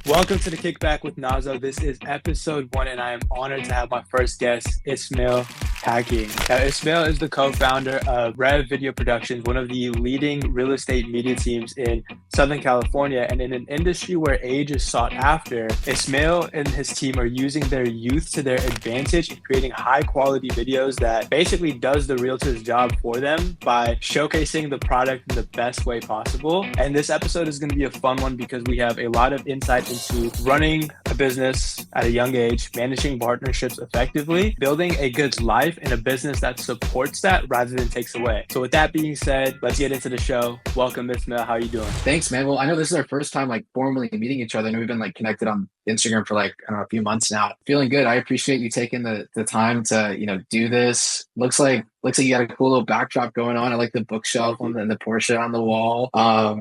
Welcome to the Kickback with Nazo. This is episode 1, and I am honored to have my first guest, Ismail Hacking. Now, Ismail is the co-founder of REV Video Productions, one of the leading real estate media teams in Southern California. And in an industry where age is sought after, Ismail and his team are using their youth to their advantage in creating high-quality videos that basically does the realtor's job for them by showcasing the product in the best way possible. And this episode is going to be a fun one because we have a lot of insight into running a business at a young age, managing partnerships effectively, building a good life in a business that supports that rather than takes away. So with that being said, let's get into the show. Welcome, Ismail. How are you doing? Thanks, man. Well, I know this is our first time formally meeting each other, and we've been connected on Instagram for I don't know, a few months now. Feeling good. I appreciate you taking the time to do this. Looks like you got a cool little backdrop going on. I like the bookshelf and the Porsche on the wall.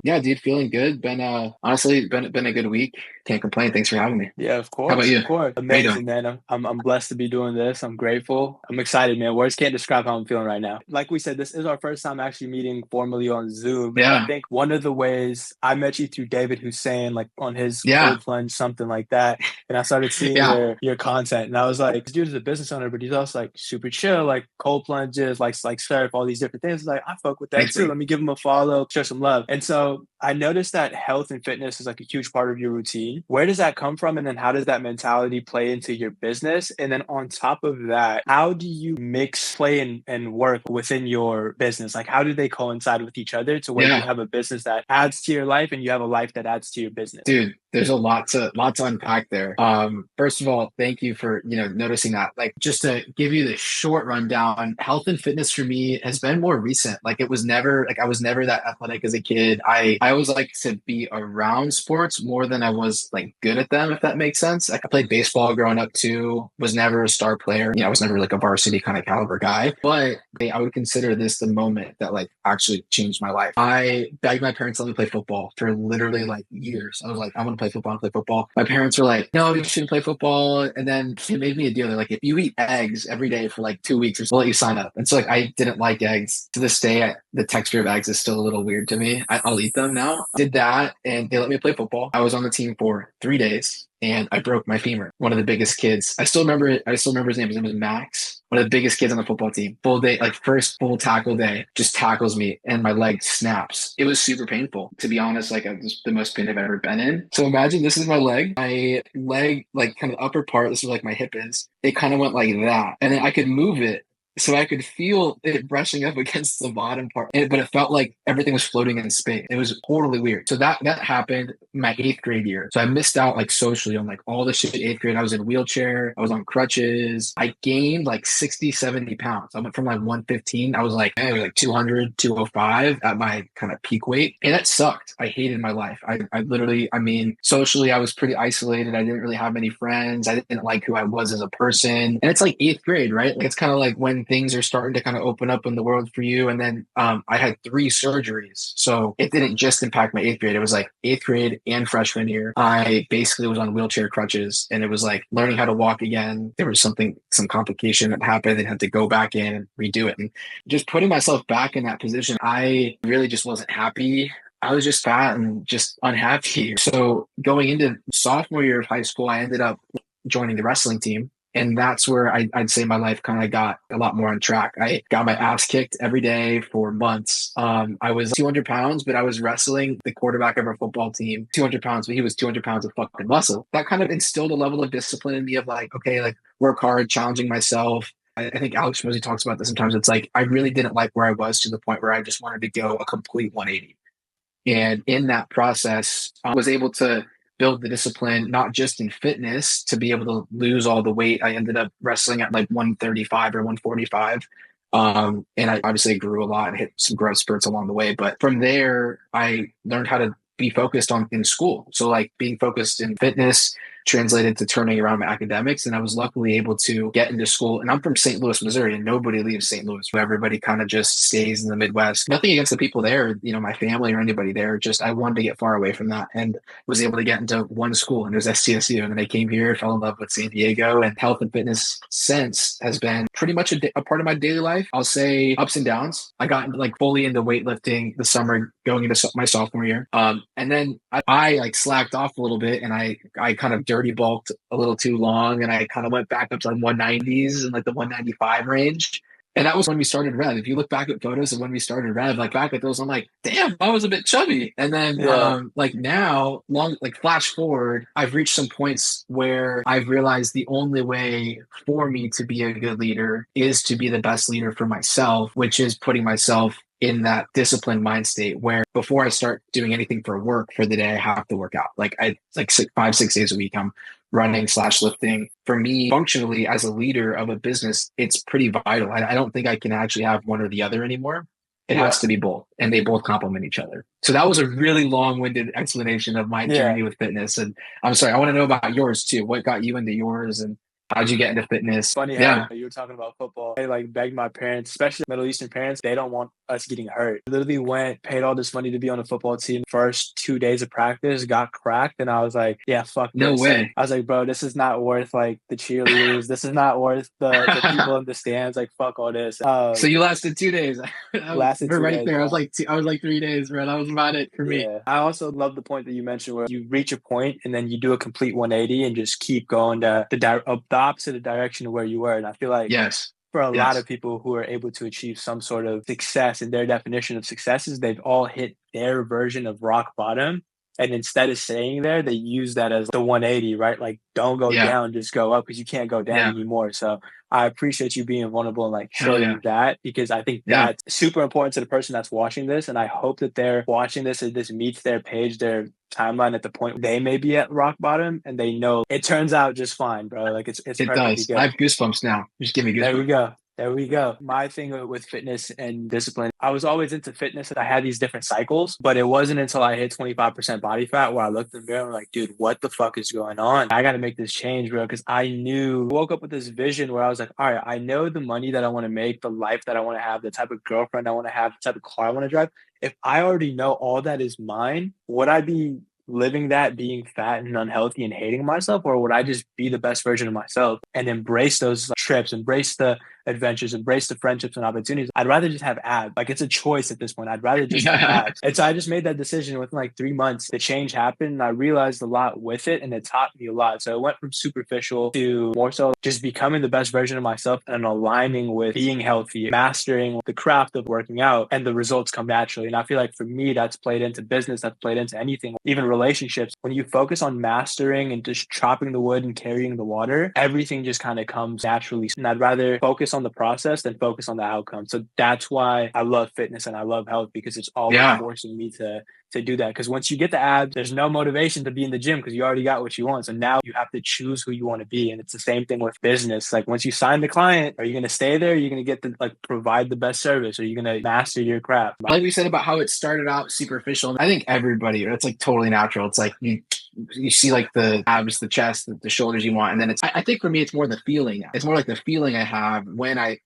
Yeah, dude, feeling good. Honestly been a good week. Can't complain. Thanks for having me. Yeah, of course. How about you? Of course. Amazing, man. I'm blessed to be doing this. I'm grateful. I'm excited, man. Words can't describe how I'm feeling right now. Like we said, this is our first time actually meeting formally on Zoom. Yeah. I think one of the ways I met you through David Hussein, on his cold plunge, something like that. And I started seeing your content, and I was like, this dude is a business owner, but he's also super chill, cold plunges, surf, all these different things. I fuck with that too. Let me give him a follow, show some love. And so I noticed that health and fitness is a huge part of your routine. Where does that come from? And then how does that mentality play into your business? And then on top of that, how do you mix play and work within your business? How do they coincide with each other to where you have a business that adds to your life and you have a life that adds to your business? Dude, there's a lot to unpack there. First of all, thank you for, noticing that. Just to give you the short rundown, health and fitness for me has been more recent. It was never, I was never that athletic as a kid. I always like to be around sports more than I was good at them, if that makes sense. I played baseball growing up too, was never a star player. I was never a varsity kind of caliber guy, but I would consider this the moment that actually changed my life. I begged my parents to let me play football for literally years. I was like, I want to play football, My parents were like, no, you shouldn't play football. And then they made me a deal. They're like, if you eat eggs every day for 2 weeks, we'll let you sign up. And so I didn't like eggs. To this day, the texture of eggs is still a little weird to me. I'll eat them now. Did that, and they let me play football. I was on the team for 3 days, and I broke my femur. One of the biggest kids. I still remember it. I still remember his name. His name was Max. One of the biggest kids on the football team. Full day, first full tackle day, just tackles me and my leg snaps. It was super painful. To be honest, was the most pain I've ever been in. So imagine this is my leg. My leg, kind of the upper part, this is my hip is. It kind of went like that. And then I could move it. So I could feel it brushing up against the bottom part, but it felt like everything was floating in space. It was totally weird. So that happened my 8th grade year. So I missed out socially on all the shit in 8th grade. I was in a wheelchair. I was on crutches. I gained 60, 70 pounds. I went from 115. I was 200, 205 at my kind of peak weight. And that sucked. I hated my life. I literally, socially, I was pretty isolated. I didn't really have many friends. I didn't like who I was as a person. And it's 8th grade, right? It's kind of when things are starting to kind of open up in the world for you. And then I had 3 surgeries. So it didn't just impact my 8th grade. It was 8th grade and freshman year. I basically was on wheelchair crutches, and it was learning how to walk again. There was some complication that happened and had to go back in and redo it. And just putting myself back in that position, I really just wasn't happy. I was just fat and just unhappy. So going into sophomore year of high school, I ended up joining the wrestling team. And that's where I'd say my life kind of got a lot more on track. I got my ass kicked every day for months. I was 200 pounds, but I was wrestling the quarterback of our football team, 200 pounds, but he was 200 pounds of fucking muscle. That kind of instilled a level of discipline in me of work hard, challenging myself. I think Alex Mosey talks about this sometimes. It's I really didn't like where I was to the point where I just wanted to go a complete 180. And in that process, I was able to build the discipline, not just in fitness, to be able to lose all the weight. I ended up wrestling at 135 or 145. And I obviously grew a lot and hit some growth spurts along the way. But from there, I learned how to be focused in school. So being focused in fitness translated to turning around my academics. And I was luckily able to get into school. And I'm from St. Louis, Missouri, and nobody leaves St. Louis. Everybody kind of just stays in the Midwest. Nothing against the people there, my family or anybody there. Just I wanted to get far away from that, and was able to get into one school, and it was STSU. And then I came here, fell in love with San Diego, and health and fitness since has been pretty much a part of my daily life. I'll say ups and downs. I got like fully into weightlifting the summer going into my sophomore year. And then I like slacked off a little bit, and I kind of dirty bulked a little too long, and I kind of went back up to like 190s and like the 195 range. And that was when we started Rev. If you look back at photos of when we started Rev, like back at those, I'm like, damn, I was a bit chubby. And then Yeah. like now, flash forward, I've reached some points where I've realized the only way for me to be a good leader is to be the best leader for myself, which is putting myself in that disciplined mind state where before I start doing anything for work for the day, I have to work out. Like like 5, 6 days a week, I'm running/lifting. For me, functionally as a leader of a business, it's pretty vital. I don't think I can actually have one or the other anymore. It Yeah. has to be both, and they both complement each other. So that was a really long-winded explanation of my journey with fitness. And I'm sorry, I want to know about yours too. What got you into yours, and how'd you get into fitness? Funny how you were talking about football. I like begged my parents, especially Middle Eastern parents, they don't want us getting hurt. I literally went, paid all this money to be on a football team. First 2 days of practice, got cracked, and I was like, yeah, fuck No this. way. I was like, bro, this is not worth like the cheerleaders. This is not worth the people in the stands. Like, fuck all this. So you lasted 2 days. Lasted We're 2 right days. there. I was like 3 days, bro. That was about it for me. I also love the point that you mentioned where you reach a point and then you do a complete 180 and just keep going to the opposite direction of where you were. And I feel like Yes. for a lot of people who are able to achieve some sort of success, and their definition of success is they've all hit their version of rock bottom. And instead of staying there, they use that as the 180, right? Like, don't go down, just go up, because you can't go down anymore. So I appreciate you being vulnerable and like showing that, because I think that's super important to the person that's watching this. And I hope that they're watching this and this meets their page, their timeline at the point they may be at rock bottom, and they know it turns out just fine, bro. Like it perfectly does. good. I have goosebumps now. Just give me goosebumps. There we go. There we go. My thing with fitness and discipline, I was always into fitness. I had these different cycles, but it wasn't until I hit 25% body fat where I looked in the mirror and like, dude, what the fuck is going on? I got to make this change, bro. Because I woke up with this vision where I was like, all right, I know the money that I want to make, the life that I want to have, the type of girlfriend I want to have, the type of car I want to drive. If I already know all that is mine, would I be living that, being fat and unhealthy and hating myself? Or would I just be the best version of myself and embrace those trips, embrace the adventures, embrace the friendships and opportunities? I'd rather just have abs. Like, it's a choice at this point. I'd rather just have abs. And so I just made that decision within like 3 months. The change happened and I realized a lot with it, and it taught me a lot. So it went from superficial to more so just becoming the best version of myself and aligning with being healthy, mastering the craft of working out, and the results come naturally. And I feel like for me, that's played into business, that's played into anything, even relationships. When you focus on mastering and just chopping the wood and carrying the water, everything just kind of comes naturally. And I'd rather focus on the process than focus on the outcome. So that's why I love fitness and I love health, because it's always forcing me to do that. Because once you get the abs, there's no motivation to be in the gym because you already got what you want. So now you have to choose who you want to be. And it's the same thing with business. Like, once you sign the client, are you going to stay there? Are you going to get to like provide the best service? Are you going to master your craft? Like we said about how it started out superficial, I think everybody, it's like totally natural. It's like you see like the abs, the chest, the shoulders you want. And then I think for me, it's more the feeling. It's more like the feeling I have when I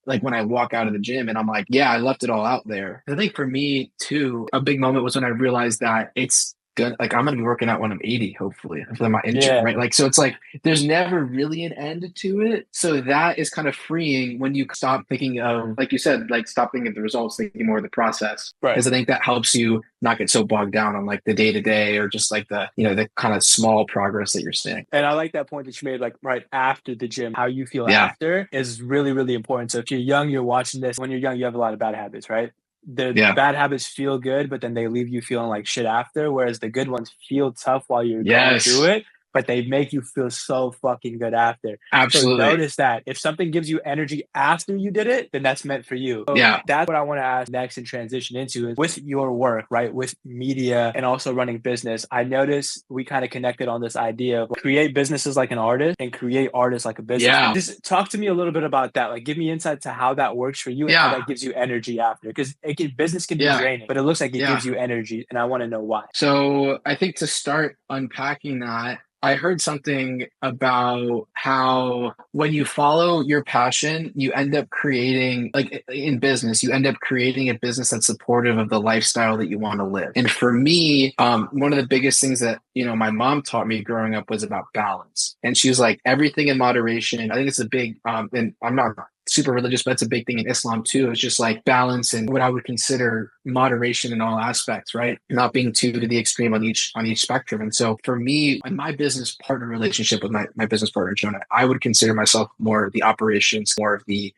walk out of the gym and I'm like, yeah, I left it all out there. I think for me too, a big moment was when I realized that it's good. Like, I'm going to be working out when I'm 80, hopefully, if I'm not injured, right? Like, so it's like, there's never really an end to it. So that is kind of freeing when you stop thinking of, like you said, like stop thinking of the results, thinking more of the process. Right. Because I think that helps you not get so bogged down on like the day to day or just like the, the kind of small progress that you're seeing. And I like that point that you made, like right after the gym, how you feel after is really, really important. So if you're young, you're watching this, when you're young, you have a lot of bad habits, right? The bad habits feel good, but then they leave you feeling like shit after. Whereas the good ones feel tough while you're going through it, but they make you feel so fucking good after. Absolutely. So notice that if something gives you energy after you did it, then that's meant for you. So that's what I want to ask next and transition into is with your work, right? With media and also running business. I noticed we kind of connected on this idea of create businesses like an artist and create artists like a business. Yeah. Just talk to me a little bit about that. Like, give me insight to how that works for you and how that gives you energy after. Because business can be draining, but it looks like it gives you energy. And I want to know why. So I think to start unpacking that, I heard something about how when you follow your passion, you end up creating, like in business, you end up creating a business that's supportive of the lifestyle that you want to live. And for me, one of the biggest things that, my mom taught me growing up was about balance. And she was like, everything in moderation. I think it's a big, and I'm not super religious, but it's a big thing in Islam too. It's just like balance and what I would consider moderation in all aspects, right? Not being too to the extreme on each spectrum. And so for me, in my business partner relationship with my business partner, Jonah, I would consider myself more the operations, more of the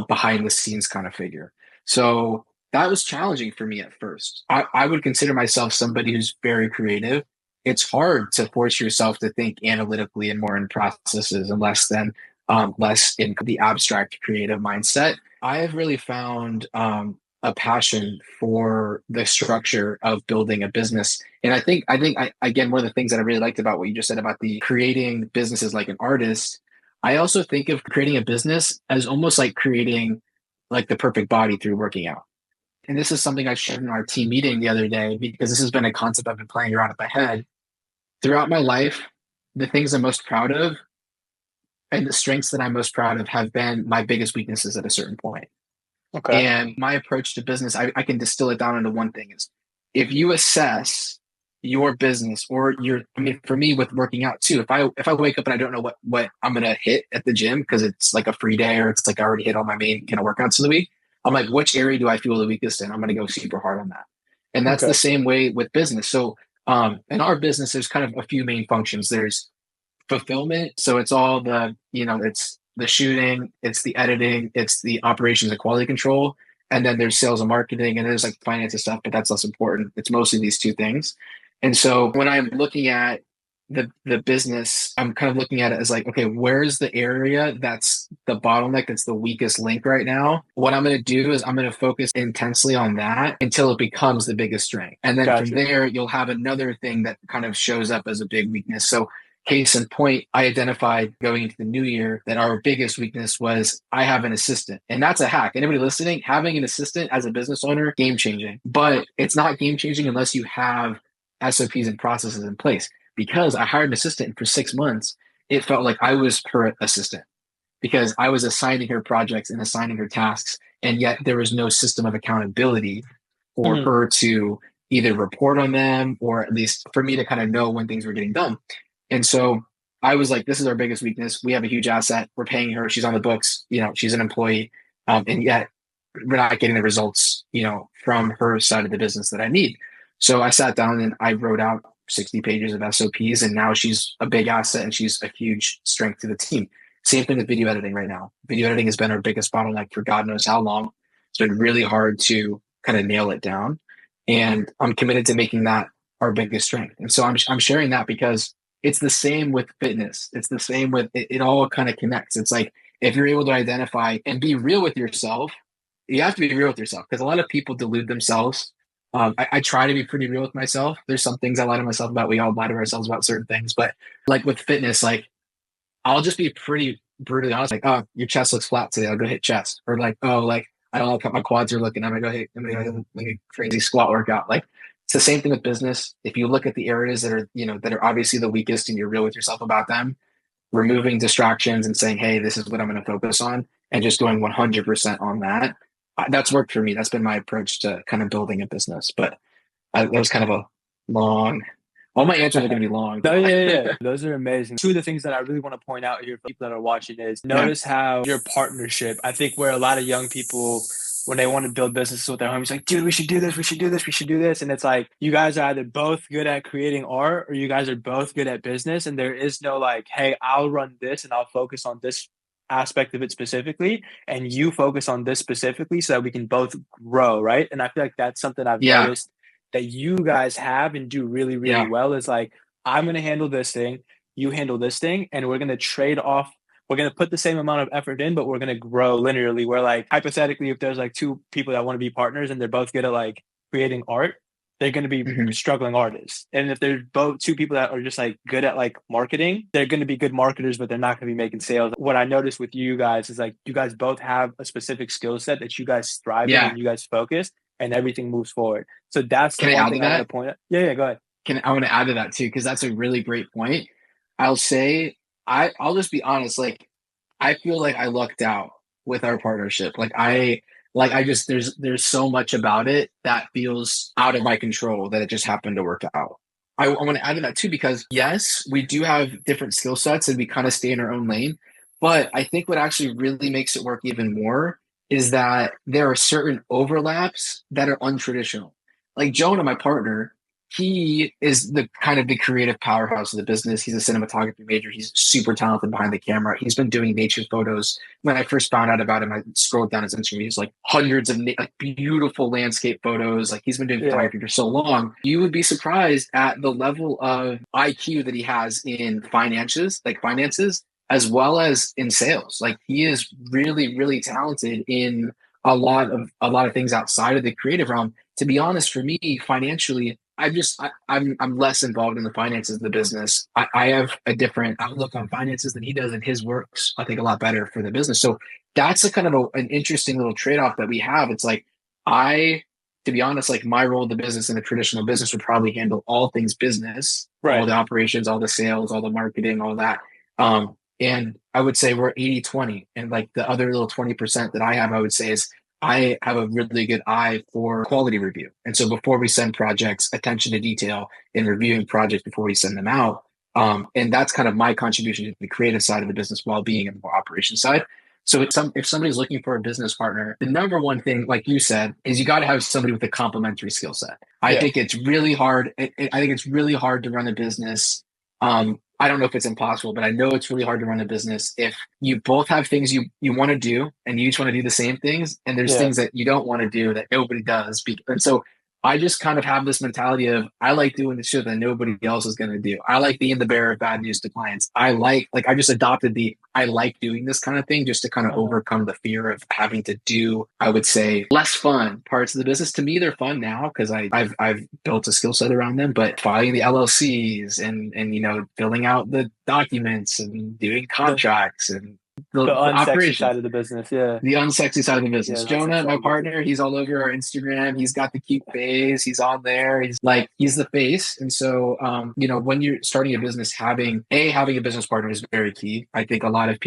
behind the scenes kind of figure. So that was challenging for me at first. I would consider myself somebody who's very creative. It's hard to force yourself to think analytically and more in processes and less in the abstract creative mindset. I have really found a passion for the structure of building a business. And again, one of the things that I really liked about what you just said about the creating businesses like an artist, I also think of creating a business as almost like creating like the perfect body through working out. And this is something I shared in our team meeting the other day because this has been a concept I've been playing around in my head. Throughout my life, the things I'm most proud of and the strengths that I'm most proud of have been my biggest weaknesses at a certain point. Okay. And my approach to business, I can distill it down into one thing is if you assess your business or for me with working out too, if I wake up and I don't know what I'm going to hit at the gym because it's like a free day or it's like I already hit all my main kind of workouts of the week, I'm like, which area do I feel the weakest in? I'm going to go super hard on that. And that's Okay. the same way with business. So in our business, there's kind of a few main functions. There's fulfillment. So it's all it's the shooting, it's the editing, it's the operations and quality control. And then there's sales and marketing and there's like finance and stuff, but that's less important. It's mostly these two things. And so when I'm looking at the business, I'm kind of looking at it as like, okay, where's the area that's the bottleneck, that's the weakest link right now? What I'm going to do is I'm going to focus intensely on that until it becomes the biggest strength. And then from Gotcha. there, you'll have another thing that kind of shows up as a big weakness. So case in point, I identified going into the new year that our biggest weakness was I have an assistant. And that's a hack. Anybody listening, having an assistant as a business owner, game changing. But it's not game changing unless you have SOPs and processes in place. Because I hired an assistant and for 6 months, it felt like I was her assistant because I was assigning her projects and assigning her tasks. And yet there was no system of accountability for Mhm. her to either report on them or at least for me to kind of know when things were getting done. And so I was like, this is our biggest weakness. We have a huge asset. We're paying her. She's on the books. She's an employee. And yet we're not getting the results, from her side of the business that I need. So I sat down and I wrote out 60 pages of SOPs, and now she's a big asset and she's a huge strength to the team. Same thing with video editing right now. Video editing has been our biggest bottleneck for God knows how long. It's been really hard to kind of nail it down. And I'm committed to making that our biggest strength. And so I'm sharing that because it's the same with fitness. It's the same with it all kind of connects. It's like if you're able to identify and be real with yourself, you have to be real with yourself because a lot of people delude themselves. I try to be pretty real with myself. There's some things I lie to myself about. We all lie to ourselves about certain things, but like with fitness, like I'll just be pretty brutally honest. Like, oh, your chest looks flat today. I'll go hit chest. Or like, oh, like I don't know how my quads are looking. I'm gonna go like a crazy squat workout. Like it's the same thing with business. If you look at the areas that are, that are obviously the weakest and you're real with yourself about them, removing distractions and saying, hey, this is what I'm going to focus on and just going 100% on that. That's worked for me. That's been my approach to kind of building a business. But that was kind of a long, all my answers are going to be long. No, yeah. Those are amazing. Two of the things that I really want to point out here for people that are watching is notice how your partnership, I think where a lot of young people, when they want to build businesses with their homies, like, dude, we should do this, we should do this, we should do this. And it's like, you guys are either both good at creating art or you guys are both good at business. And there is no like, hey, I'll run this and I'll focus on this aspect of it specifically and you focus on this specifically so that we can both grow, right? And I feel like that's something I've noticed that you guys have and do really, really well is like, I'm going to handle this thing, you handle this thing, and we're going to trade off. We're going to put the same amount of effort in, but we're going to grow linearly. Where like, hypothetically, if there's like two people that want to be partners and they're both good at like creating art, they're going to be struggling artists. And if there's both two people that are just like good at like marketing, they're going to be good marketers, but they're not going to be making sales. What I noticed with you guys is like, you guys both have a specific skill set that you guys thrive in and you guys focus and everything moves forward. So that's the one thing I want to point out. Yeah, go ahead. I want to add to that too, because that's a really great point. I'll say, I'll just be honest. Like, I feel like I lucked out with our partnership. There's so much about it that feels out of my control that it just happened to work out. I want to add to that too, because yes, we do have different skill sets and we kind of stay in our own lane. But I think what actually really makes it work even more is that there are certain overlaps that are untraditional. Like Jonah, my partner, he is the kind of the creative powerhouse of the business. He's a cinematography major. He's super talented behind the camera. He's been doing nature photos. When I first found out about him, I scrolled down his Instagram. He's like hundreds of like beautiful landscape photos. Like he's been doing Yeah. photography for so long. You would be surprised at the level of IQ that he has in finances, as well as in sales. Like he is really, really talented in a lot of things outside of the creative realm. To be honest, for me, financially, I'm less involved in the finances of the business. I have a different outlook on finances than he does, and his works I think a lot better for the business. So that's a kind of an interesting little trade off that we have. It's like to be honest, like my role in the business in a traditional business would probably handle all things business, all Right. the operations, all the sales, all the marketing, all that. And I would say we're 80-20. And like the other little 20% that I have, I would say is I have a really good eye for quality review. And so before we send projects, attention to detail in reviewing projects before we send them out. And that's kind of my contribution to the creative side of the business while being in the more operation side. So if somebody's looking for a business partner, the number one thing, like you said, is you got to have somebody with a complementary skill set. I Yeah. think it's really hard. I think it's really hard to run a business. I don't know if it's impossible, but I know it's really hard to run a business if you both have things you want to do and you each want to do the same things, and there's Yeah. things that you don't want to do that nobody does. And so I just kind of have this mentality of I like doing the shit that nobody else is going to do. I like being the bearer of bad news to clients. I just adopted the I like doing this kind of thing just to kind of Uh-huh. overcome the fear of having to do, I would say, less fun parts of the business. To me, they're fun now because I've built a skill set around them. But filing the LLCs and filling out the documents and doing The contracts and the the unsexy operations, side of the business. Yeah. the unsexy side of the Yeah, business. the unsexy Jonah, side my of the business. partner, he's all over our Instagram. He's got the cute face. He's on there. He's the face. And so, when you're starting a business, having a business partner is very key. I think a lot of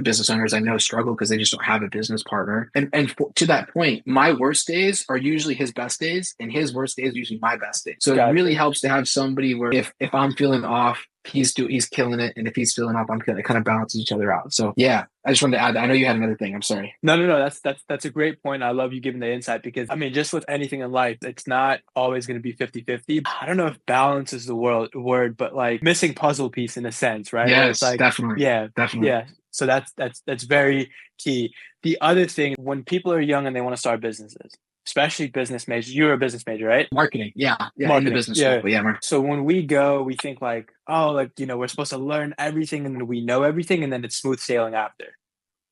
business owners I know struggle because they just don't have a business partner. And to that point, my worst days are usually his best days, and his worst days are usually my best days. So it really Gotcha. helps to have somebody where if I'm feeling off, he's killing it, and if he's feeling off, I'm killing it. It kind of balances each other out. So yeah, I just wanted to add that. I know you had another thing. I'm sorry. No, no, no. That's a great point. I love you giving the insight because I mean, just with anything in life, it's not always going to be 50-50. I don't know if balance is the word, but like missing puzzle piece in a sense, right? Where it's Yes, like, definitely. yeah, Definitely. yeah. So that's very key. The other thing, when people are young and they want to start businesses, especially business majors, you're a business major, right? Marketing. Yeah. Yeah. In the Marketing. business school. Yeah. But yeah, So when we go, we think like, oh, like, we're supposed to learn everything and we know everything and then it's smooth sailing after.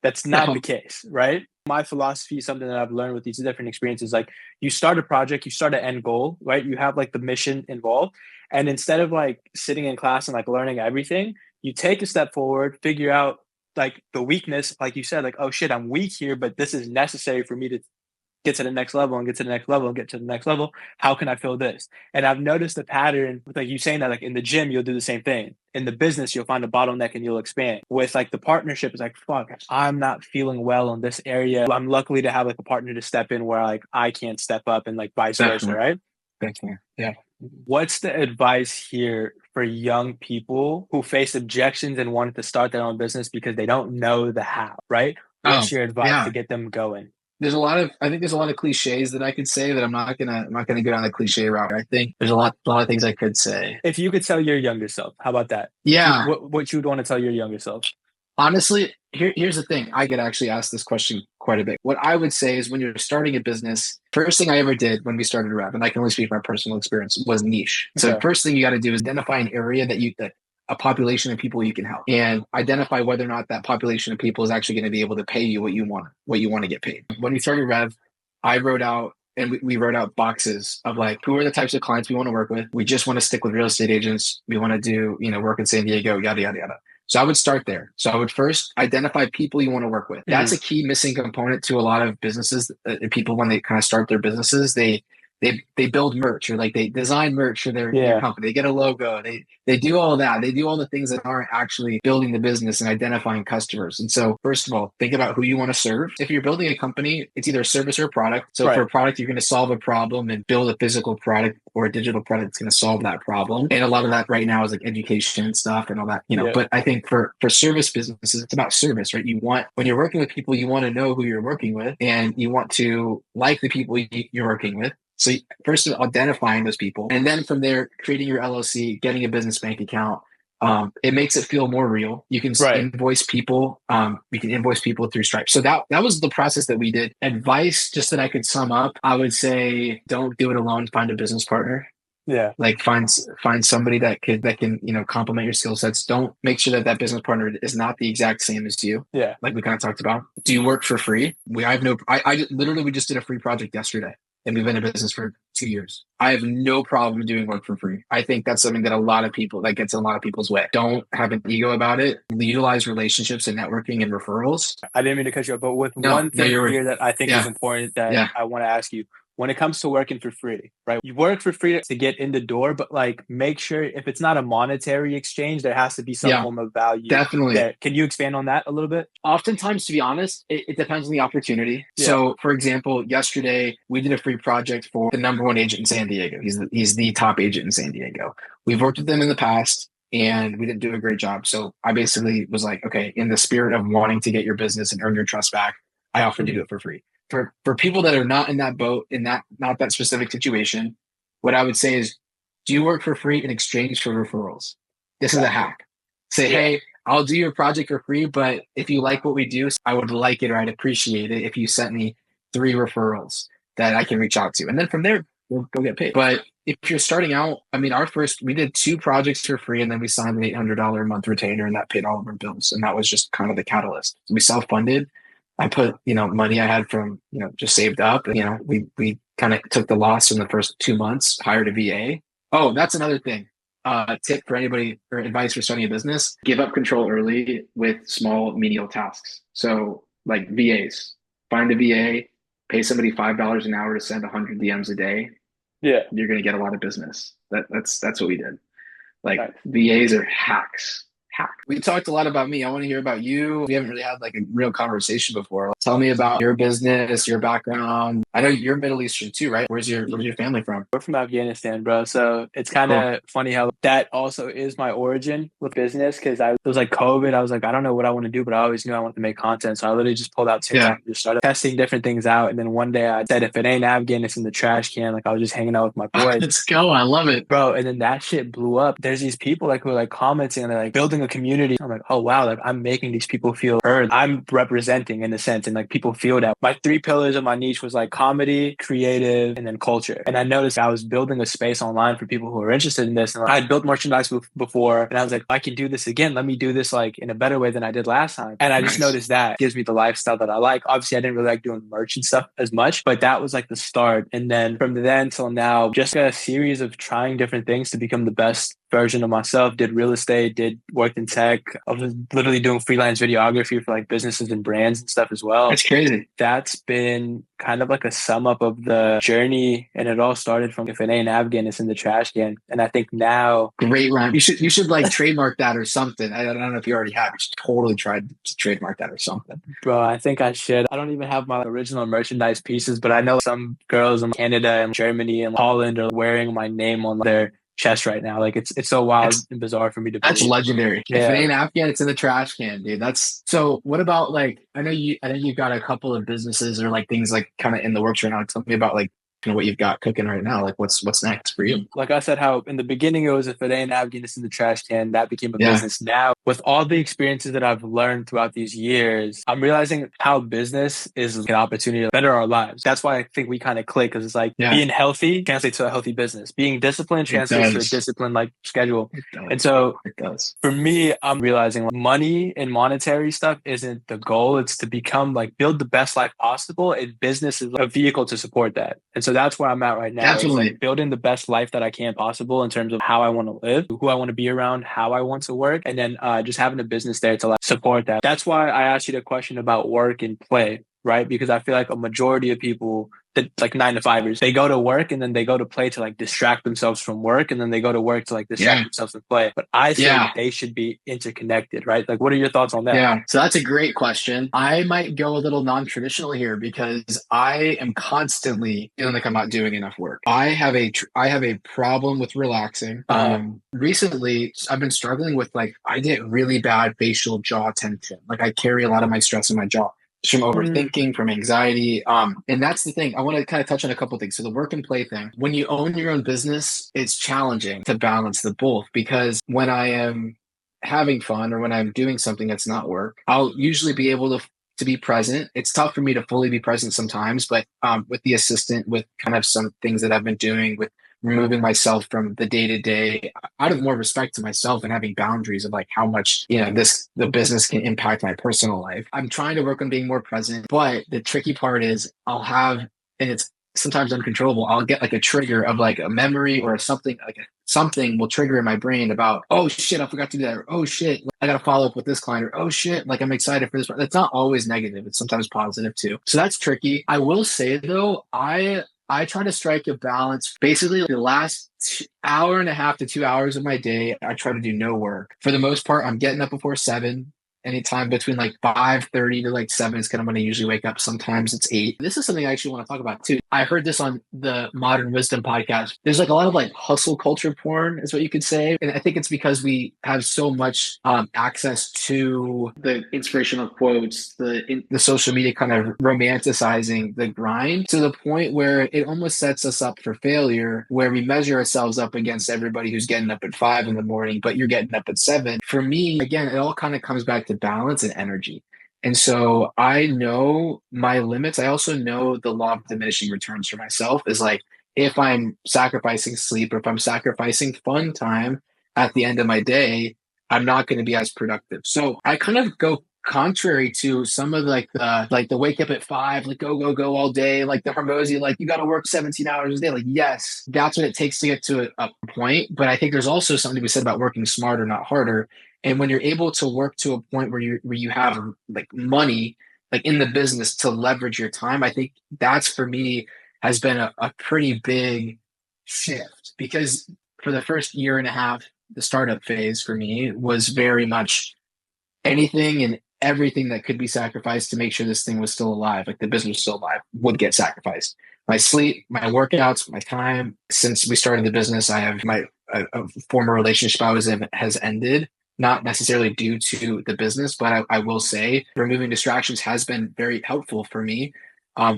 That's not the no. case, right? My philosophy is something that I've learned with these different experiences. Like you start a project, you start an end goal, right? You have like the mission involved. And instead of like sitting in class and like learning everything, you take a step forward, figure out like the weakness, like you said, like, oh shit, I'm weak here, but this is necessary for me to get to the next level and get to the next level and get to the next level. How can I fill this? And I've noticed a pattern with like you saying that like in the gym, you'll do the same thing. In the business, you'll find a bottleneck and you'll expand. With like the partnership, it's like, fuck, I'm not feeling well in this area. I'm lucky to have like a partner to step in where like I can't step up and like vice versa, Definitely. right? Definitely. Yeah. What's the advice here for young people who face objections and wanted to start their own business because they don't know the how, right? Oh, What's your advice to yeah. get them going? I think there's a lot of cliches that I could say that I'm not gonna go down the cliche route. I think there's a lot of things I could say. If you could tell your younger self, how about that? Yeah. What you would want to tell your younger self? Honestly, here's the thing. I get actually asked this question quite a bit. What I would say is when you're starting a business, first thing I ever did when we started Rev, and I can only speak from my personal experience, was niche. So Okay. first thing you got to do is identify an area that a population of people you can help, and identify whether or not that population of people is actually going to be able to pay you what you want to get paid. When we started Rev, I wrote out and we wrote out boxes of like who are the types of clients we want to work with. We just want to stick with real estate agents. We want to do work in San Diego, yada yada yada. So I would start there. So I would first identify people you want to work with. That's Mm, a key missing component to a lot of businesses. People when they kind of start their businesses, they they build merch or like they design merch for their Yeah. company. They get a logo. They do all that. They do all the things that aren't actually building the business and identifying customers. And so first of all, think about who you want to serve. If you're building a company, it's either a service or a product. So for Right. a product, you're going to solve a problem and build a physical product or a digital product that's going to solve that problem. And a lot of that right now is like education and stuff and all that, Yeah. but I think for service businesses, it's about service, right? You want, when you're working with people, you want to know who you're working with and you want to like the people you're working with. So first of all, identifying those people, and then from there, creating your LLC, getting a business bank account. It makes it feel more real. You can Right. invoice people. We can invoice people through Stripe. So that was the process that we did. Advice, just that I could sum up, I would say, don't do it alone. Find a business partner. Yeah. Like find somebody that can complement your skill sets. Don't make sure that business partner is not the exact same as you. Yeah. Like we kind of talked about. Do you work for free? I literally, we just did a free project yesterday. And we've been in business for 2 years. I have no problem doing work for free. I think that's something that that gets in a lot of people's way. Don't have an ego about it. Utilize relationships and networking and referrals. I didn't mean to cut you off, but with No, one thing you're here that I think is important that I want to ask you, when it comes to working for free, right? You work for free to get in the door, but like make sure if it's not a monetary exchange, there has to be some form of value. Definitely. There. Can you expand on that a little bit? Oftentimes, to be honest, it depends on the opportunity. Yeah. So, for example, yesterday we did a free project for the number one agent in San Diego. He's the top agent in San Diego. We've worked with them in the past and we didn't do a great job. So I basically was like, okay, in the spirit of wanting to get your business and earn your trust back, I offered to do it for free. For people that are not in that boat, not that specific situation, what I would say is, do you work for free in exchange for referrals? This is a hack. Say, hey, I'll do your project for free, but if you like what we do, I would like it or I'd appreciate it if you sent me 3 referrals that I can reach out to. And then from there, we'll go get paid. But if you're starting out, I mean, we did 2 projects for free and then we signed an $800 a month retainer and that paid all of our bills. And that was just kind of the catalyst. We self-funded. I put, money I had from, just saved up. And, we kind of took the loss in the first 2 months, hired a VA. Oh, that's another thing. Tip for anybody or advice for starting a business: give up control early with small menial tasks. So like VAs, find a VA, pay somebody $5 an hour to send 100 DMs a day. Yeah. You're going to get a lot of business. That's what we did. Like VAs are hacks. We talked a lot about me. I want to hear about you. We haven't really had like a real conversation before. Tell me about your business, your background. I know you're Middle Eastern too, right? Where's your family from? We're from Afghanistan, bro. So it's kind of funny how that also is my origin with business, because it was like COVID. I was like, I don't know what I want to do, but I always knew I wanted to make content. So I literally just pulled out TikTok and just started testing different things out. And then one day I said, if it ain't Afghan, it's in the trash can. Like I was just hanging out with my boys. Let's go. I love it, bro. And then that shit blew up. There's these people like who are like commenting and they're like building a community. I'm like, oh wow, like I'm making these people feel heard. I'm representing in a sense, and like people feel that. My 3 pillars of my niche was like comedy, creative, and then culture. And I noticed I was building a space online for people who are interested in this. And I had built merchandise before, and I was like, I can do this again. Let me do this like in a better way than I did last time. And I just noticed that gives me the lifestyle that I like. Obviously, I didn't really like doing merch and stuff as much, but that was like the start. And then from then till now, just a series of trying different things to become the best version of myself. Did real estate, worked in tech. I was literally doing freelance videography for like businesses and brands and stuff as well. That's crazy. That's been kind of like a sum up of the journey. And it all started from, if it ain't Afghan, it's in the trash can. And I think now... Great rhyme. You should like trademark that or something. I don't know if you already have. You should totally try to trademark that or something. Bro, I think I should. I don't even have my original merchandise pieces, but I know some girls in Canada and Germany and Holland are wearing my name on their chest right now. Like it's so wild and bizarre for me to believe. That's legendary. Yeah. If it ain't Afghan, it's in the trash can, dude. So what about like, I know you've got a couple of businesses or like things like kind of in the works right now. Tell me about like kind of what you've got cooking right now. Like what's next for you? Like I said, how in the beginning it was, if it ain't Afghan, it's in the trash can. That became a business. Now, with all the experiences that I've learned throughout these years, I'm realizing how business is an opportunity to better our lives. That's why I think we kind of click, because it's like being healthy translates to a healthy business. Being disciplined translates to a disciplined like schedule. And so for me, I'm realizing like, money and monetary stuff isn't the goal. It's to become like build the best life possible, and business is a vehicle to support that. And so that's where I'm at right now. Definitely. Like building the best life that I can possible in terms of how I want to live, who I want to be around, how I want to work, and then just having a business there to like support that. That's why I asked you the question about work and play. right? Because I feel like a majority of people that like 9 to 5ers, they go to work and then they go to play to like distract themselves from work. And then they go to work to like distract Yeah. themselves from play. But I say Yeah. they should be interconnected, right? Like, what are your thoughts on that? Yeah, so that's a great question. I might go a little non-traditional here because I am constantly feeling like I'm not doing enough work. I have a problem with relaxing. Recently I've been struggling with like I get really bad facial jaw tension. Like I carry a lot of my stress in my jaw. Just from Mm, overthinking, from anxiety. And that's the thing. I want to kind of touch on a couple of things. So the work and play thing. When you own your own business, it's challenging to balance the both because when I am having fun or when I'm doing something that's not work, I'll usually be able to be present. It's tough for me to fully be present sometimes, but with the assistant, with kind of some things that I've been doing, with removing myself from the day to day, out of more respect to myself and having boundaries of like how much the business can impact my personal life. I'm trying to work on being more present, but the tricky part is and it's sometimes uncontrollable. I'll get like a trigger of like a memory or something something will trigger in my brain about, oh shit, I forgot to do that. Or, oh shit, I got to follow up with this client. Or, oh shit, like I'm excited for this. It's not always negative. It's sometimes positive too. So that's tricky. I will say though, I try to strike a balance. Basically, the last hour and a half to 2 hours of my day, I try to do no work. For the most part, I'm getting up before 7. Anytime between like 5:30 to like 7 is kind of when I usually wake up. Sometimes it's 8. This is something I actually want to talk about too. I heard this on the Modern Wisdom podcast. There's like a lot of like hustle culture porn is what you could say. And I think it's because we have so much access to the inspirational quotes, the social media kind of romanticizing the grind to the point where it almost sets us up for failure, where we measure ourselves up against everybody who's getting up at 5 in the morning, but you're getting up at 7. For me, again, it all kind of comes back to balance and energy. And so I know my limits. I also know the law of diminishing returns for myself is like, if I'm sacrificing sleep or if I'm sacrificing fun time at the end of my day, I'm not going to be as productive. So I kind of go contrary to some of the wake up at 5, like go all day, like the Hormozy, like you got to work 17 hours a day. Like, yes, that's what it takes to get to a point. But I think there's also something to be said about working smarter, not harder. And when you're able to work to a point where you have like money, like in the business to leverage your time, I think that's for me has been a pretty big shift because for the first year and a half, the startup phase for me was very much anything and everything that could be sacrificed to make sure this thing was still alive, like the business was still alive, would get sacrificed. My sleep, my workouts, my time. Since we started the business, I have a former relationship I was in has ended, not necessarily due to the business, but I will say removing distractions has been very helpful for me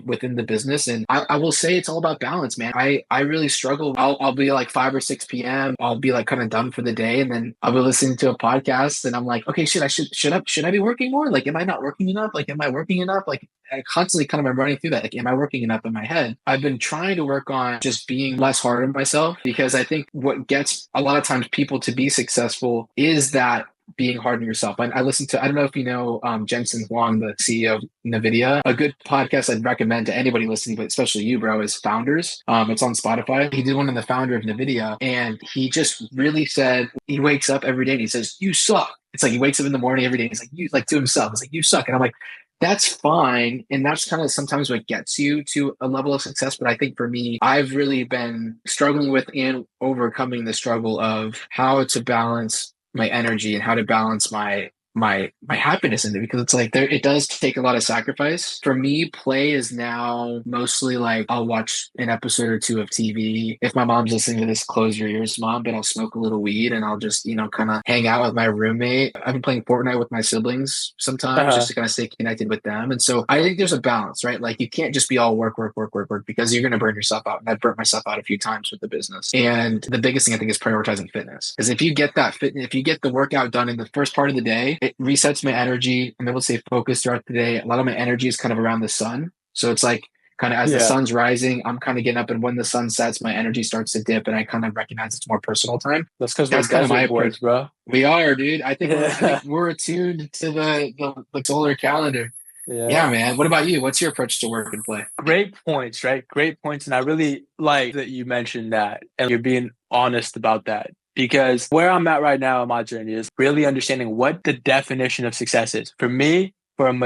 within the business. And I will say it's all about balance, man. I really struggle. I'll be like 5 or 6 p.m. I'll be like kind of done for the day. And then I'll be listening to a podcast and I'm like, okay, should I be working more? Like, am I not working enough? Like, am I working enough? Like, I constantly kind of am running through that. Like, am I working enough in my head? I've been trying to work on just being less hard on myself because I think what gets a lot of times people to be successful is that being hard on yourself. I listened to, I don't know if you know Jensen Huang, the CEO of NVIDIA. A good podcast I'd recommend to anybody listening, but especially you, bro, is Founders. It's on Spotify. He did one on the founder of NVIDIA, and he just really said he wakes up every day and he says, "You suck." It's like he wakes up in the morning every day. And he's like, "You," like to himself. It's like, "You suck," and I'm like, that's fine. And that's kind of sometimes what gets you to a level of success. But I think for me, I've really been struggling with and overcoming the struggle of how to balance my energy and how to balance my happiness in it because it's like it does take a lot of sacrifice. For me, play is now mostly like I'll watch an episode or two of TV. If my mom's listening to this, close your ears, mom, but I'll smoke a little weed and I'll just, kind of hang out with my roommate. I've been playing Fortnite with my siblings sometimes just to kind of stay connected with them. And so I think there's a balance, right? Like you can't just be all work because you're going to burn yourself out. And I've burnt myself out a few times with the business. And the biggest thing I think is prioritizing fitness. Because if you get that fitness, if you get the workout done in the first part of the day, it resets my energy. I'm able to stay focused throughout the day. A lot of my energy is kind of around the sun. So it's like kind of as the sun's rising, I'm kind of getting up, and when the sun sets, my energy starts to dip, and I kind of recognize it's more personal time. That's because we're kind of my approach, bro. We are, dude. I think we're attuned to the solar calendar. Yeah, man. What about you? What's your approach to work and play? Great points, right? Great points. And I really like that you mentioned that and you're being honest about that. Because where I'm at right now in my journey is really understanding what the definition of success is. For me, for a Yeah.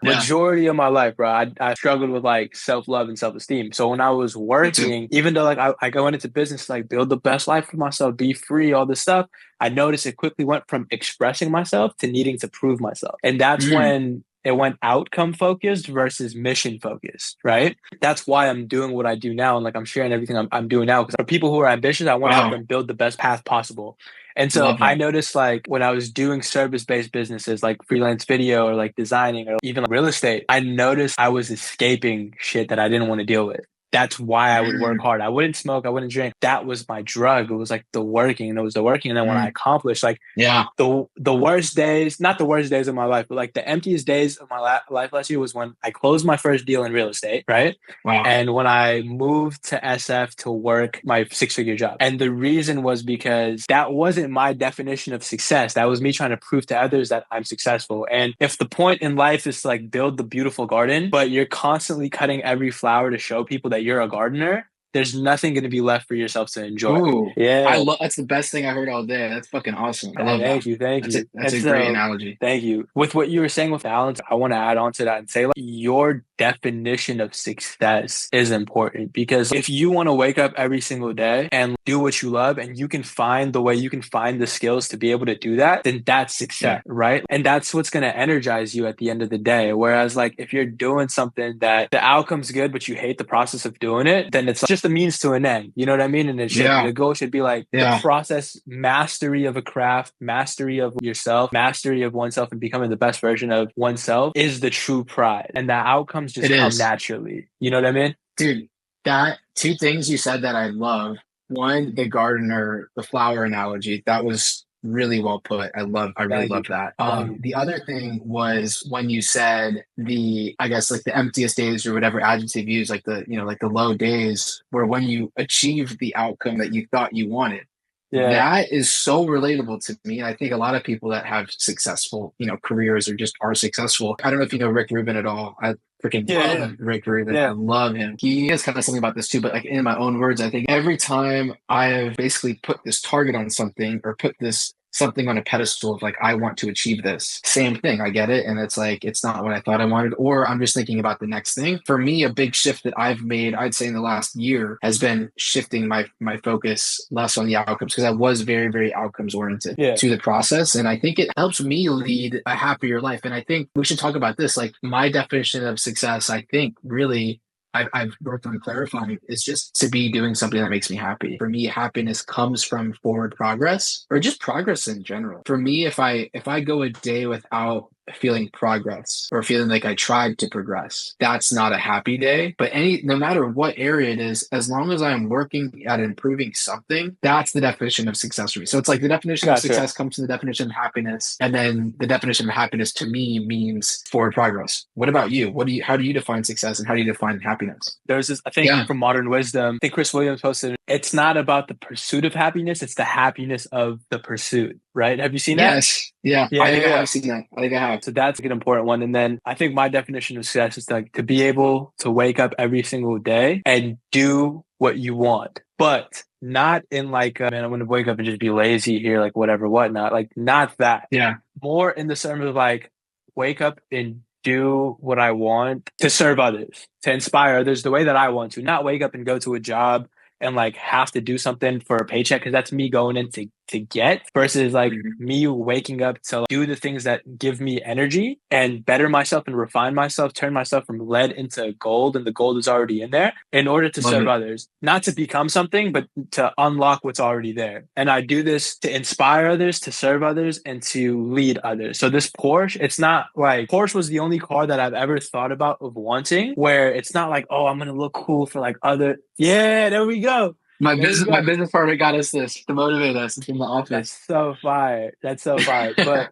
majority of my life, bro, I struggled with like self-love and self-esteem. So when I was Me too. working, even though like I go into business to like build the best life for myself, be free, all this stuff, I noticed it quickly went from expressing myself to needing to prove myself. And that's Mm, when it went outcome focused versus mission focused, right? That's why I'm doing what I do now. And like I'm sharing everything I'm doing now. Because for people who are ambitious, I want to help wow. them build the best path possible. And so Love I that. noticed like when I was doing service-based businesses like freelance video or like designing or even like real estate, I noticed I was escaping shit that I didn't want to deal with. That's why I would work Mm, hard. I wouldn't smoke, I wouldn't drink. That was my drug. It was like the working and it was the working. And then when I mm, accomplished like yeah. the worst days, not the worst days of my life, but like the emptiest days of my life last year was when I closed my first deal in real estate, right? Wow. And when I moved to SF to work my 6-figure job. And the reason was because that wasn't my definition of success. That was me trying to prove to others that I'm successful. And if the point in life is to like build the beautiful garden, but you're constantly cutting every flower to show people that you're a gardener, there's nothing going to be left for yourself to enjoy. Ooh, I Yeah. love. That's the best thing I heard all day. That's fucking awesome. I love that. Thank you, thank That's a you. that's And a great so, analogy. thank you. With what you were saying with balance, I want to add on to that and say, like, your definition of success is important because if you want to wake up every single day and do what you love, and you can find the way, you can find the skills to be able to do that, then that's Yeah. success, right? And that's what's going to energize you at the end of the day. Whereas, like, if you're doing something that the outcome's good, but you hate the process of doing it, then it's just a means to an end. You know what I mean? And it should be Yeah. the goal should be like the Yeah. process, mastery of a craft, mastery of yourself, mastery of oneself, and becoming the best version of oneself is the true pride. And the outcomes just It come is. naturally. You know what I mean? Dude, that two things you said that I love. One, the gardener, the flower analogy. That was really well put. I really Thank you. love that. Thank you. The other thing was when you said I guess like the emptiest days or whatever adjective you use, like like the low days were when you achieved the outcome that you thought you wanted. Yeah. That is so relatable to me. And I think a lot of people that have successful, careers or just are successful. I don't know if you know Rick Rubin at all. I freaking Yeah. love Yeah. Rick Rubin. I Yeah. love him. He has kind of something about this too, but like in my own words, I think every time I have basically put this target on something or put this something on a pedestal of like, I want to achieve this. Same thing. I get it. And it's like, it's not what I thought I wanted, or I'm just thinking about the next thing. For me, a big shift that I've made, I'd say in the last year, has been shifting my focus less on the outcomes because I was very, very outcomes oriented Yeah. to the process. And I think it helps me lead a happier life. And I think we should talk about this. Like my definition of success, I think really I've worked on clarifying is just to be doing something that makes me happy. For me, happiness comes from forward progress or just progress in general. For me, if I go a day without feeling progress or feeling like I tried to progress, that's not a happy day. But no matter what area it is, as long as I'm working at improving something, that's the definition of success for me. So it's like the definition of Gotcha. success comes from the definition of happiness, and then the definition of happiness to me means forward progress. What about you? How do you define success and how do you define happiness? There's this, I think Yeah. from Modern Wisdom, I think Chris Williams posted, it's not about the pursuit of happiness, it's the happiness of the pursuit, right? Have you seen that? Yes. Yeah. Yeah, I yeah, think I yeah. have seen that. I think I have. So that's an important one. And then I think my definition of success is like to be able to wake up every single day and do what you want, but not in like, man, I'm going to wake up and just be lazy here, like whatever, whatnot. Like not that. Yeah. More in the terms of like wake up and do what I want to serve others, to inspire others the way that I want to, not wake up and go to a job and like have to do something for a paycheck because that's me going in to get versus like Mhm. me waking up to like, do the things that give me energy and better myself and refine myself, turn myself from lead into gold, and the gold is already in there in order to Love serve it. others, not to become something, but to unlock what's already there. And I do this to inspire others, to serve others, and to lead others. So this Porsche, it's not like Porsche was the only car that I've ever thought about of wanting, where it's not like, oh, I'm gonna look cool for like other. Yeah, there we go. There we My go. business partner got us this to motivate us. It's in the That's office. so fire. That's so fire. But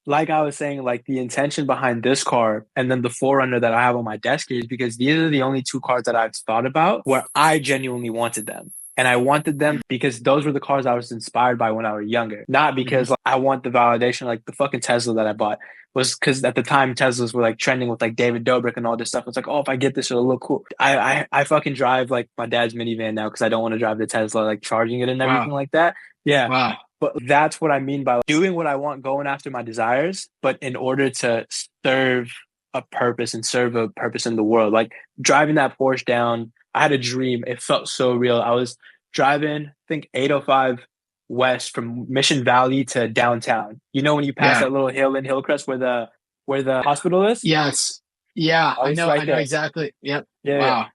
like I was saying, like the intention behind this car and then the Forerunner that I have on my desk here is because these are the only two cars that I've thought about where I genuinely wanted them. And I wanted them because those were the cars I was inspired by when I was younger. Not Mhm. because like, I want the validation, like the fucking Tesla that I bought was because at the time Teslas were like trending with like David Dobrik and all this stuff. It's like, oh, if I get this, it'll look cool. I fucking drive like my dad's minivan now because I don't want to drive the Tesla, like charging it and everything Wow. like that. Yeah. Wow. But that's what I mean by doing what I want, going after my desires, but in order to serve a purpose and serve a purpose in the world. Like driving that Porsche down, I had a dream. It felt so real. I was driving, I think 805 west from Mission Valley to downtown. You know when you pass Yeah. that little hill in Hillcrest where the hospital is? Yes. Yeah. I was I right know there. exactly. Yep. Yeah, Wow.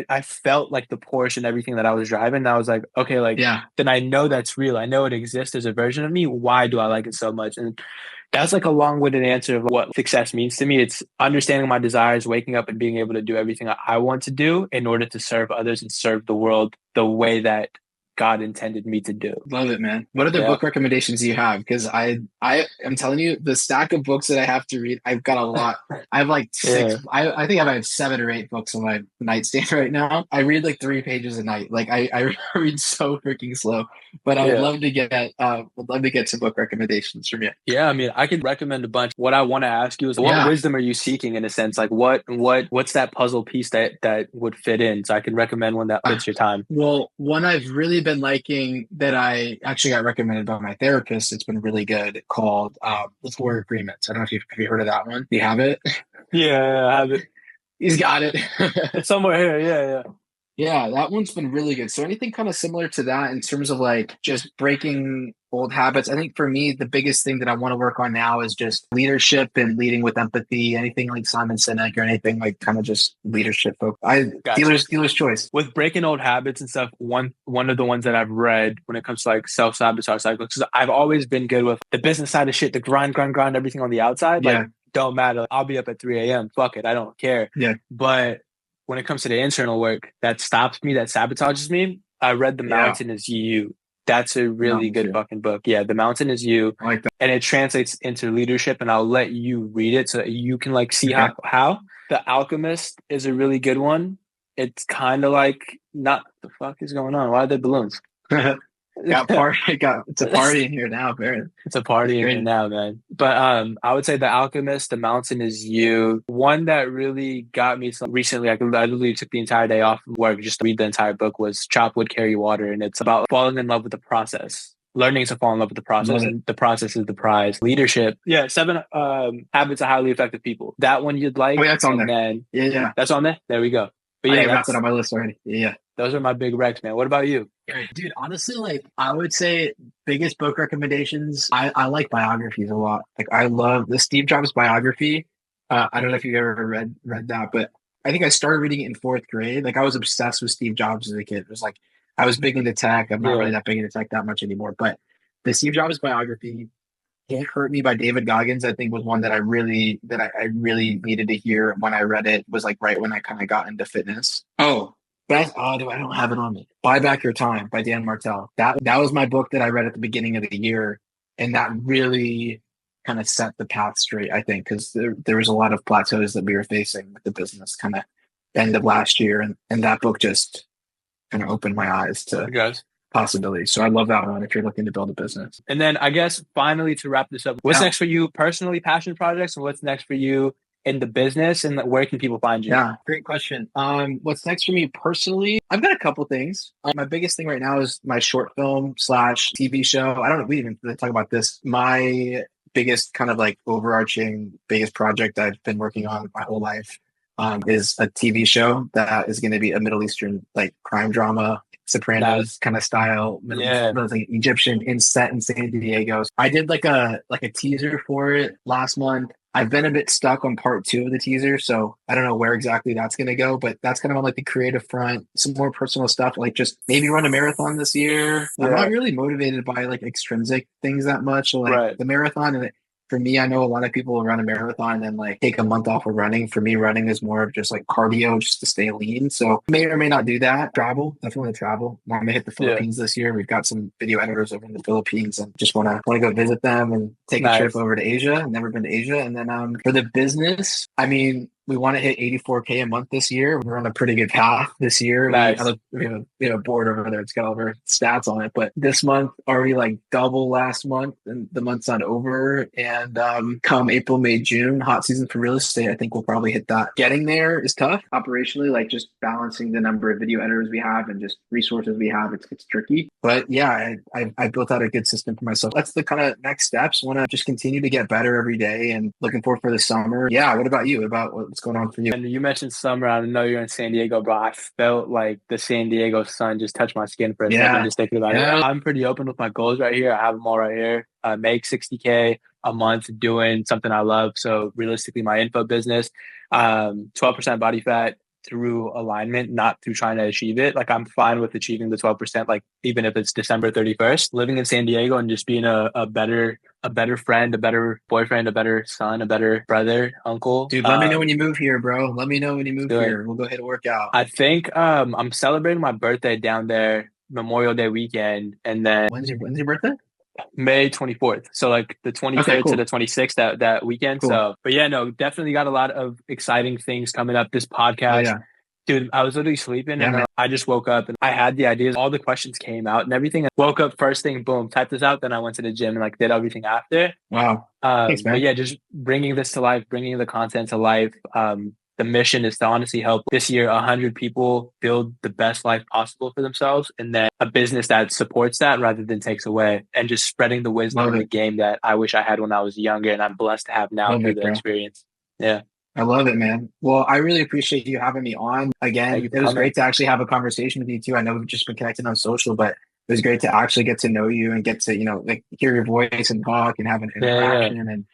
I felt like the Porsche and everything that I was driving. And I was like, okay, like Yeah. then I know that's real. I know it exists as a version of me. Why do I like it so much? And that's like a long-winded answer of what success means to me. It's understanding my desires, waking up and being able to do everything I want to do in order to serve others and serve the world the way that God intended me to do. Love it, man. What other Yeah. book recommendations do you have? Because I'm telling you, the stack of books that I have to read, I've got a lot. I have like Yeah. six. I think I have 7 or 8 books on my nightstand right now. I read like 3 pages a night. Like I read so freaking slow. But I Yeah. would love to get some book recommendations from you. Yeah, I mean, I could recommend a bunch. What I want to ask you is what Yeah. wisdom are you seeking in a sense? Like what's that puzzle piece that would fit in? So I can recommend one that fits your time. Well, one I've really been liking that I actually got recommended by my therapist. It's been really good called The Four Agreements. I don't know if have you heard of that one. Do you have it? Yeah, I have it. He's got it. It's somewhere here. Yeah, Yeah, that one's been really good. So anything kind of similar to that in terms of like just breaking old habits. I think for me, the biggest thing that I want to work on now is just leadership and leading with empathy. Anything like Simon Sinek or anything like kind of just leadership. gotcha. Dealer's choice. With breaking old habits and stuff, one of the ones that I've read when it comes to like self-sabotage cycles, because I've always been good with the business side of shit, the grind, everything on the outside. Like, Yeah, don't matter. I'll be up at 3 a.m. Fuck it. I don't care. yeah, But when it comes to the internal work that stops me, that sabotages me, I read The yeah. Mountain is You. That's a really Mountain good View. fucking book. Yeah, The Mountain is You. I like that. And it translates into leadership. And I'll let you read it so that you can like see Okay. how. The Alchemist is a really good one. It's kind of like not the fuck is going on. Why are there balloons? It's a party in here now, apparently. It's a party in here now, man. But I would say The Alchemist, The Mountain is You. One that really got me some recently, I literally took the entire day off from work just to read the entire book, was Chop Wood, Carry Water. And it's about falling in love with the process. Learning to fall in love with the process, and the process is the prize. Leadership, yeah. 7 Habits of Highly Effective People. That one you'd like. Oh, yeah, that's on and there. then Yeah. that's on there. There we go. But I yeah, got that on my list already. Yeah. those are my big recs, man. What about you? Dude, honestly, like I would say biggest book recommendations. I like biographies a lot. Like I love the Steve Jobs biography. I don't know if you've ever read that, but I think I started reading it in 4th grade. Like I was obsessed with Steve Jobs as a kid. It was like I was big into tech. I'm not Yeah. really that big into tech that much anymore. But the Steve Jobs biography, Can't Hurt Me by David Goggins, I think was one that I really needed to hear when I read it. Was like right when I kind of got into fitness. Oh, I don't have it on me. Buy Back Your Time by Dan Martell. That was my book that I read at the beginning of the year, and that really kind of set the path straight, I think, because there was a lot of plateaus that we were facing with the business kind of end of last year, and that book just kind of opened my eyes to Guys. possibilities. So I love that one if you're looking to build a business. And then I guess finally to wrap this up, what's next for you personally, passion projects, and what's next for you in the business, and where can people find you? Yeah, great question. What's next for me personally? I've got a couple things. My biggest thing right now is my short film / TV show. I don't know. We didn't even talk about this. My biggest kind of like overarching biggest project I've been working on my whole life is a TV show that is going to be a Middle Eastern like crime drama, Sopranos kind of style, like Egyptian set in San Diego. I did like a teaser for it last month. I've been a bit stuck on part 2 of the teaser, so I don't know where exactly that's going to go, but that's kind of on like the creative front, some more personal stuff, like just maybe run a marathon this year. Yeah. I'm not really motivated by like extrinsic things that much. So like the marathon, and for me, I know a lot of people will run a marathon and like take a month off of running. For me, running is more of just like cardio just to stay lean. So may or may not do that. Definitely travel. Want to hit the Philippines this year. We've got some video editors over in the Philippines and just want to go visit them and take a trip over to Asia. I've never been to Asia. And then for the business, I mean, we want to hit 84K a month this year. We're on a pretty good path this year. Nice. We have a board over there. It's got all of our stats on it. But this month, already like double last month, and the month's not over. And come April, May, June, hot season for real estate, I think we'll probably hit that. Getting there is tough operationally, like just balancing the number of video editors we have and just resources we have. It's tricky. But yeah, I built out a good system for myself. That's the kind of next steps. Want to just continue to get better every day and looking forward for the summer. Yeah. What about you? What about what's going on for you? And you mentioned summer. I know you're in San Diego, but I felt like the San Diego sun just touched my skin for a second just thinking about it. I'm pretty open with my goals right here. I have them all right here. Make 60K a month doing something I love. So realistically, my info business, 12% body fat through alignment, not through trying to achieve it. Like I'm fine with achieving the 12%, like even if it's December 31st, living in San Diego and just being a better friend, a better boyfriend, a better son, a better brother, uncle. Dude, let me know when you move here, bro. Let me know when you move here. We'll go hit a workout. I think I'm celebrating my birthday down there Memorial Day weekend, and then when's your birthday? May 24th. So like the 23rd to the 26th, that weekend. Cool. So, but yeah, no, definitely got a lot of exciting things coming up. This podcast, dude, I was literally sleeping and I just woke up and I had the ideas. All the questions came out and everything. I woke up first thing, boom, typed this out. Then I went to the gym and like did everything after. Wow. Thanks, man. But yeah, just bringing this to life, bringing the content to life. The mission is to honestly help this year 100 people build the best life possible for themselves, and then a business that supports that rather than takes away, and just spreading the wisdom in the game that I wish I had when I was younger and I'm blessed to have now through the experience. Yeah. I love it, man. Well, I really appreciate you having me on again. It was great to actually have a conversation with you too. I know we've just been connecting on social, but it was great to actually get to know you and get to, like hear your voice and talk and have an interaction. And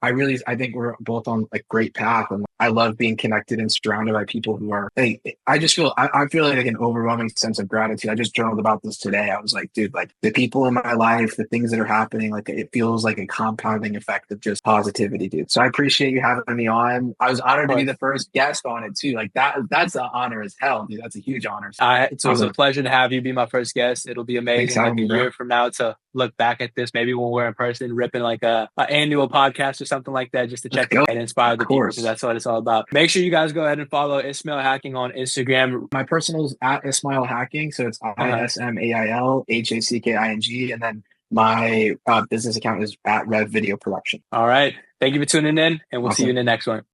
I think we're both on a great path, and I love being connected and surrounded by people who are, I feel like an overwhelming sense of gratitude. I just journaled about this today. I was like, dude, like the people in my life, the things that are happening, like it feels like a compounding effect of just positivity, dude. So I appreciate you having me on. I was honored to be the first guest on it too. Like that's an honor as hell, dude. That's a huge honor. It was a pleasure to have you be my first guest. It'll be amazing like a year from now to look back at this, maybe when we're in person, ripping like a annual podcast or something like that, just to check and inspire the people, because that's what it's all about. Make sure you guys go ahead and follow Ismail Hacking on Instagram. My personal is at Ismail Hacking, so it's ISMAIL HACKING, and then my business account is at REV Video Production. All right, thank you for tuning in, and we'll see you in the next one.